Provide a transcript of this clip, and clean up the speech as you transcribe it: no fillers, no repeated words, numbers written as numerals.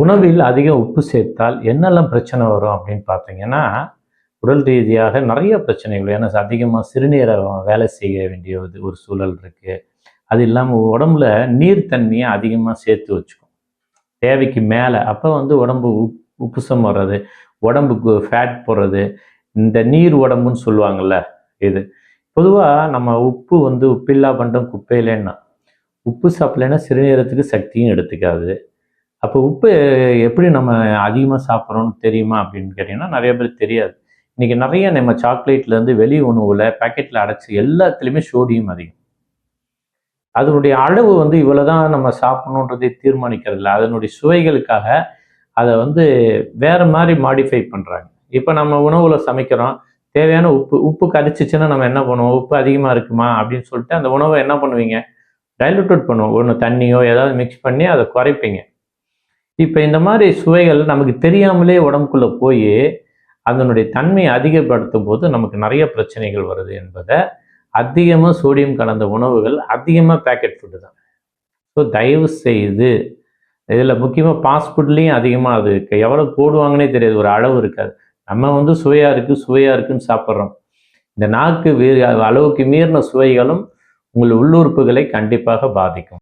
உணவில் அதிக உப்பு சேர்த்தால் என்னெல்லாம் பிரச்சனை வரும் அப்படின்னு பார்த்தீங்கன்னா, உடல் ரீதியாக நிறைய பிரச்சனைகள். ஏன்னா அதிகமாக சிறுநீரகம் வேலை செய்ய வேண்டிய ஒரு சூழல் இருக்கு. அது இல்லாமல் உடம்புல நீர்த்தன்மையை அதிகமாக சேர்த்து வச்சுக்கும். தேவைக்கு மேலே அப்போ உடம்பு உப்புசம் வர்றது, உடம்புக்கு ஃபேட் போடுறது, இந்த நீர் உடம்புன்னு சொல்லுவாங்கள்ல இது. பொதுவாக நம்ம உப்பில்லா பண்டம் குப்பையிலேன்னா, உப்பு சாப்பிடலைன்னா சிறுநீரகத்துக்கு சக்தியும் எடுத்துக்காது. அப்போ உப்பு எப்படி நம்ம அதிகமாக சாப்பிட்றோன்னு தெரியுமா அப்படின்னு கேட்டிங்கன்னா, நிறைய பேருக்கு தெரியாது. இன்றைக்கி நிறைய நம்ம சாக்லேட்லேருந்து வெளி உணவில் பேக்கெட்டில் அடைச்சி எல்லாத்துலேயுமே சோடியம் அதிகம். அதனுடைய அளவு இவ்வளோ தான் நம்ம சாப்பிட்ணுன்றதை தீர்மானிக்கிறது இல்லை. அதனுடைய சுவைகளுக்காக அதை வேறு மாதிரி மாடிஃபை பண்ணுறாங்க. இப்போ நம்ம உணவில் சமைக்கிறோம், தேவையான உப்பு கரிச்சிச்சுன்னா நம்ம என்ன பண்ணுவோம்? உப்பு அதிகமாக இருக்குமா அப்படின்னு சொல்லிட்டு அந்த உணவை என்ன பண்ணுவீங்க? டைலூட்டட் பண்ணுவோம். ஒன்று தண்ணியோ ஏதாவது மிக்ஸ் பண்ணி அதை குறைப்பீங்க. இப்போ இந்த மாதிரி சுவைகள் நமக்கு தெரியாமலே உடம்புக்குள்ளே போய் அதனுடைய தன்மையை அதிகப்படுத்தும் போது நமக்கு நிறைய பிரச்சனைகள் வருது என்பதை, அதிகமாக சோடியம் கலந்த உணவுகள், அதிகமாக பேக்கெட் ஃபுட்டு தான். ஸோ தயவு செய்து இதில் முக்கியமாக ஃபாஸ்ட் ஃபுட்லேயும் அதிகமாக அது எவ்வளோ போடுவாங்கன்னே தெரியாது, ஒரு அளவு இருக்காது. நம்ம சுவையாக இருக்குன்னு சாப்பிட்றோம். இந்த நாக்கு அளவுக்கு மீறின சுவைகளும் உங்கள் உள்ளுறுப்புகளை கண்டிப்பாக பாதிக்கும்.